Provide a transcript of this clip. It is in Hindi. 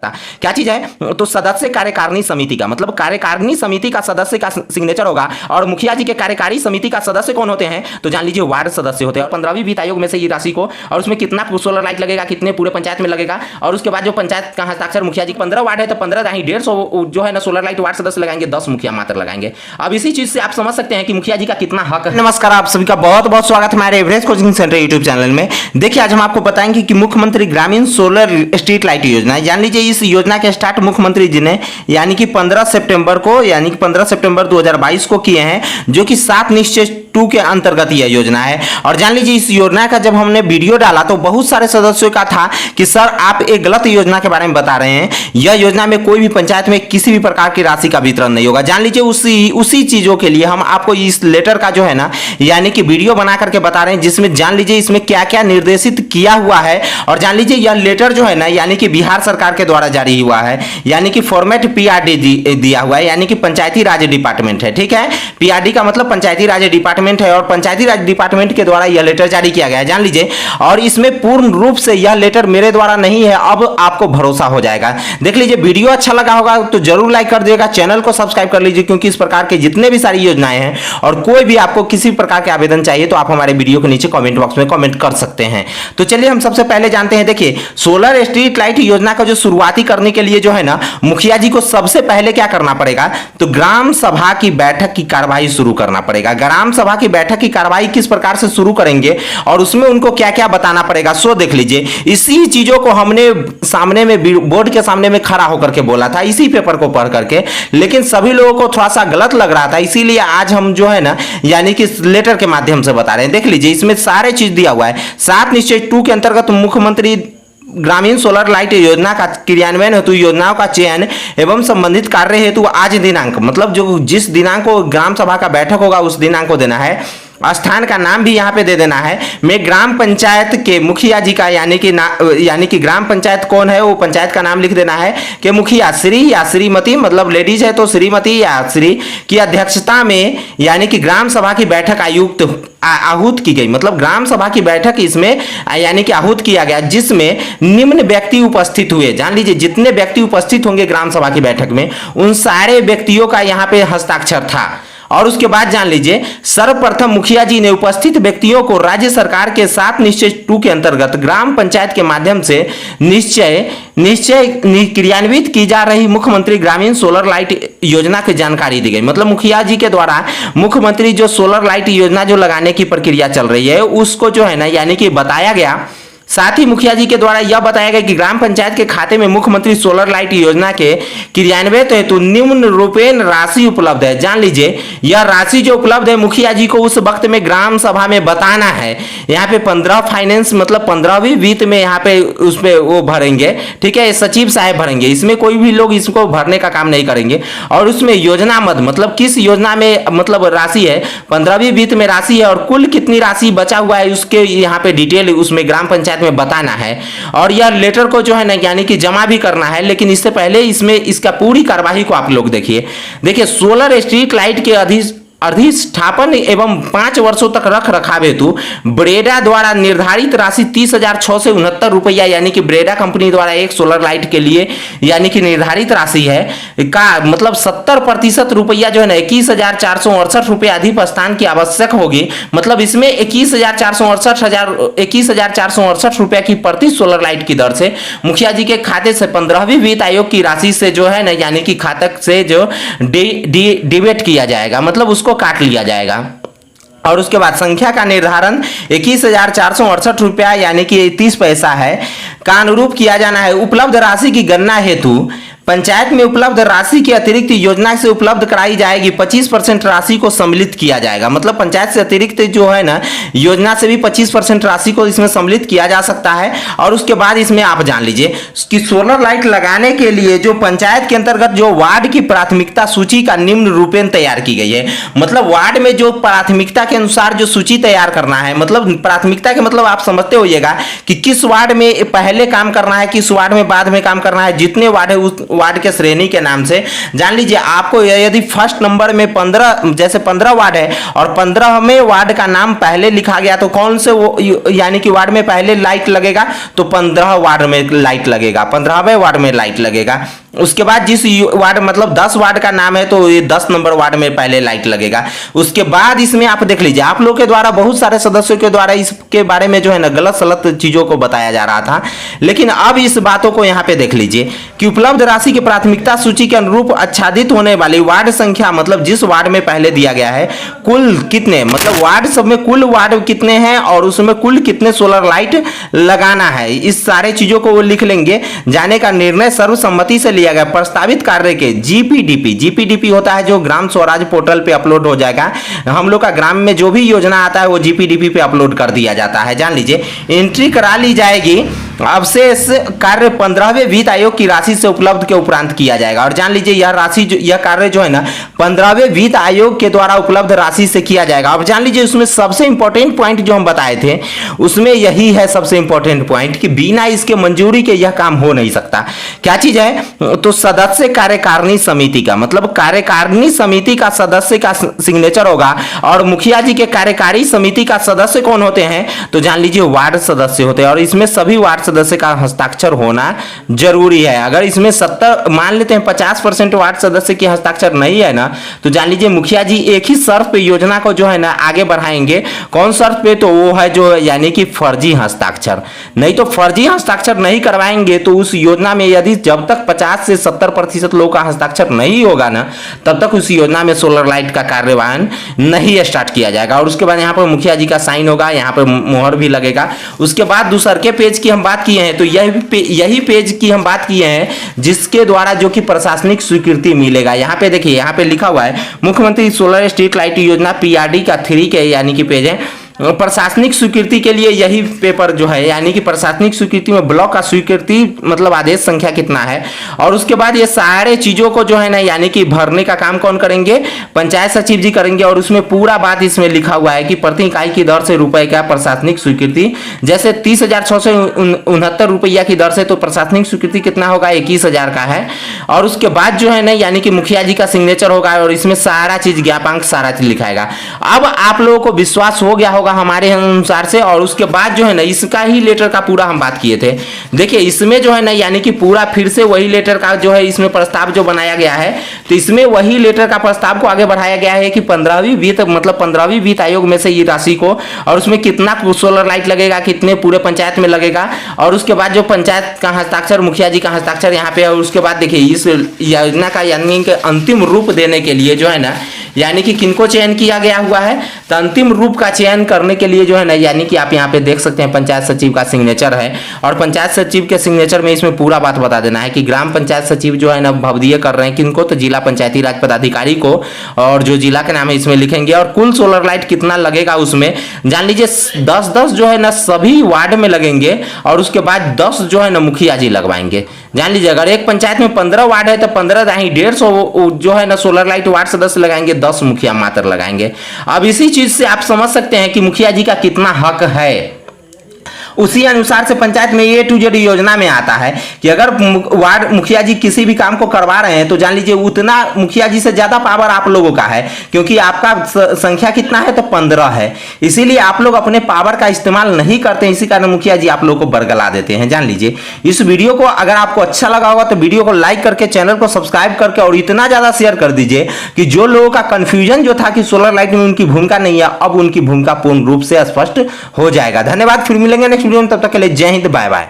क्या चीज है? तो सदस्य कार्यकारिणी समिति का मतलब कार्यकारिणी समिति का सदस्य का सिग्नेचर होगा। और मुखिया जी के कार्यकारी समिति का सदस्य कौन होते हैं? तो जान लीजिए वार्ड सदस्य होते हैं। और 15वीं वित्त आयोग में से ये राशि को, और उसमें कितना सोलर लाइट लगेगा, कितने पूरे पंचायत में लगेगा, और उसके बाद जो पंचायत का हस्ताक्षर मुखिया जी 15 वार्ड है तो 15 150 जो है ना सोलर लाइट वार्ड सदस्य लगाएंगे, 10 मुखिया मात्र लगाएंगे। अब इसी चीज से आप समझ सकते हैं कि मुखिया जी का कितना हक है। नमस्कार, आप सभी का बहुत बहुत स्वागत है हमारे average coaching centre YouTube channel में। देखिए आज हम आपको बताएंगे कि मुख्यमंत्री ग्रामीण सोलर स्ट्रीट लाइट योजना, जान लीजिए इस योजना के स्टार्ट मुख्यमंत्री जी ने यानी कि 15 सितंबर को, यानी कि 15 सितंबर 2022 को किए हैं, जो कि 7 निश्चय 2 के अंतर्गत यह योजना है। और जान लीजिए इस योजना का जब हमने वीडियो डाला तो बहुत सारे सदस्यों का था कि सर आप एक गलत योजना के बारे में बता रहे हैं, यह योजना में कोई भी पंचायत में किसी भी प्रकार की राशि का वितरण नहीं होगा। जान लीजिए उसी चीजों के लिए हम आपको इस लेटर का जो है ना यानी कि वीडियो बना करके बता रहे हैं, जिसमें जान लीजिए इसमें क्या क्या निर्देशित किया हुआ है। और जान लीजिए यह लेटर जो है ना यानी कि बिहार सरकार के द्वारा जारी हुआ है, यानी कि फॉर्मेट पीआरडी दिया हुआ है, यानी कि पंचायती राज डिपार्टमेंट है। ठीक है, पीआरडी का मतलब पंचायती राज डिपार्टमेंट है, और पंचायती राज डिपार्टमेंट के द्वारा यह लेटर जारी किया गया है, जान लीजिए। और इसमें पूर्ण रूप से यह लेटर मेरे द्वारा नहीं है, अब आपको भरोसा हो जाएगा। देख लीजिए, वीडियो अच्छा लगा होगा तो जरूर लाइक कर दीजिएगा, चैनल को सब्सक्राइब कर लीजिए, क्योंकि इस प्रकार के जितने भी सारी योजनाएं हैं और कोई भी आपको किसी प्रकार के आवेदन चाहिए तो आप हमारे वीडियो के नीचे कमेंट बॉक्स में कमेंट कर सकते हैं। तो चलिए हम सबसे पहले जानते हैं। देखिए सोलर स्ट्रीट लाइट योजना का जो शुरुआती करने के लिए जो है ना मुखिया जी को सबसे पहले क्या करना पड़ेगा, तो ग्राम सभा की बैठक की कार्यवाही शुरू करना पड़ेगा। ग्राम सभा की बैठक की कार्यवाही किस प्रकार से शुरू करेंगे और उसमें उनको क्या क्या बताना पड़ेगा, सो देख लीजिए। इसी चीजों को हमने सामने में बोर्ड के सामने में खड़ा होकर के बोला था, इसी पेपर को पढ़ करके, लेकिन सभी लोगों को थोड़ा सा गलत लग रहा था, इसीलिए आज हम जो है ना यानी कि लेटर के माध्यम से बता रहे हैं। देख लीजिए इसमें सारे चीज दिया हुआ है। 7 निश्चय 2 के अंतर्गत मुख्यमंत्री ग्रामीण सोलर लाइट योजना का क्रियान्वयन हेतु योजनाओं का चयन एवं संबंधित कार्य हेतु आज दिनांक, मतलब जो जिस दिनांक को ग्राम सभा का बैठक होगा उस दिनांक को देना है। स्थान का नाम भी यहाँ पे दे देना है। मैं ग्राम पंचायत के मुखिया जी का यानी कि ग्राम पंचायत कौन है वो पंचायत का नाम लिख देना है कि मुखिया श्री या श्रीमती, मतलब लेडीज है तो श्रीमती या श्री की अध्यक्षता में यानी कि ग्राम सभा की बैठक आहूत की गई, मतलब ग्राम सभा की बैठक इसमें यानी कि आहूत किया गया, जिसमें निम्न व्यक्ति उपस्थित हुए। जान लीजिए जितने व्यक्ति उपस्थित होंगे ग्राम सभा की बैठक में उन सारे व्यक्तियों का यहाँ पे हस्ताक्षर था। और उसके बाद जान लीजिए सर्वप्रथम मुखिया जी ने उपस्थित व्यक्तियों को राज्य सरकार के 7 निश्चय 2 के अंतर्गत ग्राम पंचायत के माध्यम से निश्चय क्रियान्वित की जा रही मुख्यमंत्री ग्रामीण सोलर लाइट योजना की जानकारी दी गई। मतलब मुखिया जी के द्वारा मुख्यमंत्री जो सोलर लाइट योजना जो लगाने की प्रक्रिया चल रही है उसको जो है ना यानी कि बताया गया। साथ ही मुखिया जी के द्वारा यह बताया गया कि ग्राम पंचायत के खाते में मुख्यमंत्री सोलर लाइट योजना के क्रियान्वयन हेतु निम्न रूपेण राशि उपलब्ध है। जान लीजिए यह राशि जो उपलब्ध है मुखिया जी को उस वक्त में ग्राम सभा में बताना है। यहाँ पे 15 फाइनेंस मतलब 15वीं वित्त में यहाँ पे उस पे वो भरेंगे, ठीक है, सचिव साहब भरेंगे, इसमें कोई भी लोग इसको भरने का काम नहीं करेंगे। और उसमें योजना मद मतलब किस योजना में मतलब राशि है, 15वीं वित्त में राशि है और कुल कितनी राशि बचा हुआ है उसके यहाँ पे डिटेल उसमें ग्राम पंचायत में बताना है। और यह लेटर को जो है ना यानी कि जमा भी करना है, लेकिन इससे पहले इसमें इसका पूरी कार्यवाही को आप लोग देखिए सोलर स्ट्रीट लाइट के अधिष्ठापन एवं 5 वर्षों तक रख रखाव हेतु ब्रेडा द्वारा निर्धारित राशि 30,669 रुपया, यानी कि ब्रेडा कंपनी द्वारा एक सोलर लाइट के लिए यानी कि निर्धारित राशि है का मतलब 70% रुपया जो है ना 21,468 रुपया अधिष्ठान की आवश्यक होगी। मतलब इसमें 21,468 रुपया की प्रति सोलर लाइट की दर से मुखिया जी के खाते से 15वीं वित्त आयोग की राशि से जो है ना यानी कि खातक से जो डिबेट किया जाएगा, मतलब उसको काट लिया जाएगा। और उसके बाद संख्या का निर्धारण 21,468 रुपया यानी कि 30 पैसा है का अनुरूप किया जाना है। उपलब्ध राशि की गणना हेतु पंचायत में उपलब्ध राशि के अतिरिक्त योजना से उपलब्ध कराई जाएगी 25% राशि को सम्मिलित किया जाएगा। मतलब पंचायत से अतिरिक्त जो है ना योजना से भी 25% राशि को इसमें सम्मिलित किया जा सकता है। और उसके बाद इसमें आप जान लीजिए कि सोलर लाइट लगाने के लिए जो पंचायत के अंतर्गत जो वार्ड की प्राथमिकता सूची का निम्न रूपेण तैयार की गई है। मतलब वार्ड में जो प्राथमिकता के अनुसार जो सूची तैयार करना है, मतलब प्राथमिकता के मतलब आप समझते होइएगा कि किस वार्ड में पहले पहले काम करना है, किस वार्ड में बाद में काम करना है, जितने वार्ड है उस वार्ड के श्रेणी के नाम से जान लीजिए। आपको यदि फर्स्ट नंबर में 15 जैसे 15 वार्ड है और 15वें वार्ड का नाम पहले लिखा गया तो कौन से वो यानी कि वार्ड में पहले लाइट लगेगा, तो 15 वार्ड में लाइट लगेगा, 15वें वार्ड में लाइट लगेगा। उसके बाद जिस वार्ड मतलब 10 वार्ड का नाम है तो ये 10 नंबर वार्ड में पहले लाइट लगेगा। उसके बाद इसमें आप देख लीजिए, आप लोग के द्वारा बहुत सारे सदस्यों के द्वारा इसके बारे में जो है ना गलत सलत चीजों को बताया जा रहा था, लेकिन अब इस बातों को यहाँ पे देख लीजिए कि उपलब्ध राशि की प्राथमिकता सूची के अनुरूप आच्छादित होने वाली वार्ड संख्या मतलब जिस वार्ड में पहले दिया गया है कुल कितने मतलब वार्ड सब में कुल वार्ड कितने हैं और उसमें कुल कितने सोलर लाइट लगाना है, इस सारे चीजों को वो लिख लेंगे। जाने का निर्णय सर्वसम्मति से लिया गया। प्रस्तावित कार्य के जीपीडीपी होता है जो ग्राम स्वराज पोर्टल पे अपलोड हो जाएगा। हम लोग का ग्राम में जो भी योजना आता है वो जीपीडीपी पे अपलोड कर दिया जाता है। जान लीजिए एंट्री करा ली जाएगी। अवशेष कार्य 15वें वित्त आयोग की राशि से उपलब्ध के उपरांत किया जाएगा। और जान लीजिए यह राशि यह कार्य जो है ना 15वें वित्त आयोग के द्वारा उपलब्ध राशि से किया जाएगा। अब जान लीजिए उसमें सबसे इंपॉर्टेंट पॉइंट जो हम बताए थे उसमें यही है सबसे इंपॉर्टेंट पॉइंट कि बिना इसके मंजूरी के यह काम हो नहीं सकता। क्या चीज है, तो सदस्य कार्यकारिणी समिति का मतलब कार्यकारिणी समिति का सदस्य का सिग्नेचर होगा। और मुखिया जी के कार्यकारी समिति का सदस्य कौन होते हैं, तो जान लीजिए वार्ड सदस्य होते हैं। और इसमें सभी वार्ड सदस्य का हस्ताक्षर होना जरूरी है। अगर इसमें 70 मान लेते हैं 50% वार्ड सदस्य के हस्ताक्षर नहीं है ना, तो जान लीजिए मुखिया जी एक ही शर्त पे योजना को जो है ना आगे बढ़ाएंगे। कौन शर्त पे, तो वो है जो यानी कि फर्जी हस्ताक्षर। नहीं तो फर्जी हस्ताक्षर नहीं करवाएंगे तो उस योजना में यदि जब तक 50 से 70% लोगों का हस्ताक्षर नहीं होगा ना तब तक उस योजना में सोलर लाइट का कार्यवाहन नहीं स्टार्ट किया जाएगा। और उसके बाद यहाँ पर मुखिया जी का साइन होगा, यहाँ पर मोहर भी लगेगा। उसके बाद दूसर के पेज की हम बात किए हैं तो यही पेज की हम बात किए हैं जिसके द्वारा जो कि प्रशासनिक स्वीकृति मिलेगा। यहाँ पे देखिए यहाँ पे लिखा हुआ है मुख्यमंत्री सोलर स्ट्रीट लाइट योजना पीआरडी का 3 के यानी कि पेज है। प्रशासनिक स्वीकृति के लिए यही पेपर जो है यानी कि प्रशासनिक स्वीकृति में ब्लॉक का स्वीकृति मतलब आदेश संख्या कितना है। और उसके बाद ये सारे चीजों को जो है ना यानी कि भरने का काम कौन करेंगे, पंचायत सचिव जी करेंगे। और उसमें पूरा बात इसमें लिखा हुआ है कि प्रति इकाई की दर से रुपए का प्रशासनिक स्वीकृति जैसे 30,669 रुपया की दर से तो प्रशासनिक स्वीकृति कितना होगा 21,000 का है। और उसके बाद जो है ना यानी कि मुखिया जी का सिग्नेचर होगा और इसमें सारा चीज ज्ञापांक सारा चीज लिखाएगा। अब आप लोगों को विश्वास हो गया हमारे अनुसार से। और उसके बाद जो है ना इसका ही लेटर का पूरा हम बात किए थे। देखिए इसमें जो है ना यानी कि पूरा फिर से वही लेटर का जो है इसमें प्रस्ताव जो बनाया गया है तो इसमें वही लेटर का प्रस्ताव को आगे बढ़ाया गया है कि 15वीं वित्त मतलब 15वीं वित्त आयोग में से ये राशि को और उसमें कितना सोलर लाइट लगेगा, कितने पूरे पंचायत में लगेगा। और उसके बाद जो पंचायत का हस्ताक्षर मुखिया जी का हस्ताक्षर यहाँ पे। और उसके बाद देखिए इस योजना का यानी कि अंतिम रूप देने के लिए जो है ना यानी कि किनको चयन किया गया हुआ है, तो अंतिम रूप का चयन करने के लिए जो है ना यानी कि आप यहाँ पे देख सकते हैं पंचायत सचिव का सिग्नेचर है। और पंचायत सचिव के सिग्नेचर में इसमें पूरा बात बता देना है कि ग्राम पंचायत सचिव जो है ना भवदीय कर रहे हैं किनको, तो जिला पंचायती राज पदाधिकारी को। और जो जिला के नाम है इसमें लिखेंगे। और कुल सोलर लाइट कितना लगेगा उसमें जान लीजिए 10-10 जो है ना सभी वार्ड में लगेंगे। और उसके बाद 10 जो है ना मुखिया जी लगवाएंगे। जान लीजिए अगर एक पंचायत में 15 वार्ड है तो 15 नहीं 150 जो है ना सोलर लाइट वार्ड सदस्य लगाएंगे, 10 मुखिया मात्र लगाएंगे। अब इसी चीज से आप समझ सकते हैं कि मुखिया जी का कितना हक है। उसी अनुसार से पंचायत में A to Z योजना में आता है कि अगर वार्ड मुखिया जी किसी भी काम को करवा रहे हैं तो जान लीजिए उतना मुखिया जी से ज्यादा पावर आप लोगों का है, क्योंकि आपका संख्या कितना है तो 15 है। इसीलिए आप लोग अपने पावर का इस्तेमाल नहीं करते, इसी कारण मुखिया जी आप लोग को बरगला देते हैं। जान लीजिए इस वीडियो को अगर आपको अच्छा लगा होगा तो वीडियो को लाइक करके चैनल को सब्सक्राइब करके और इतना ज्यादा शेयर कर दीजिए कि जो लोगों का कंफ्यूजन जो था कि सोलर लाइट में उनकी भूमिका नहीं है अब उनकी भूमिका पूर्ण रूप से स्पष्ट हो जाएगा। धन्यवाद, फिर मिलेंगे नेक्स्ट वीडियो में, तब तक के लिए जय हिंद, बाय बाय।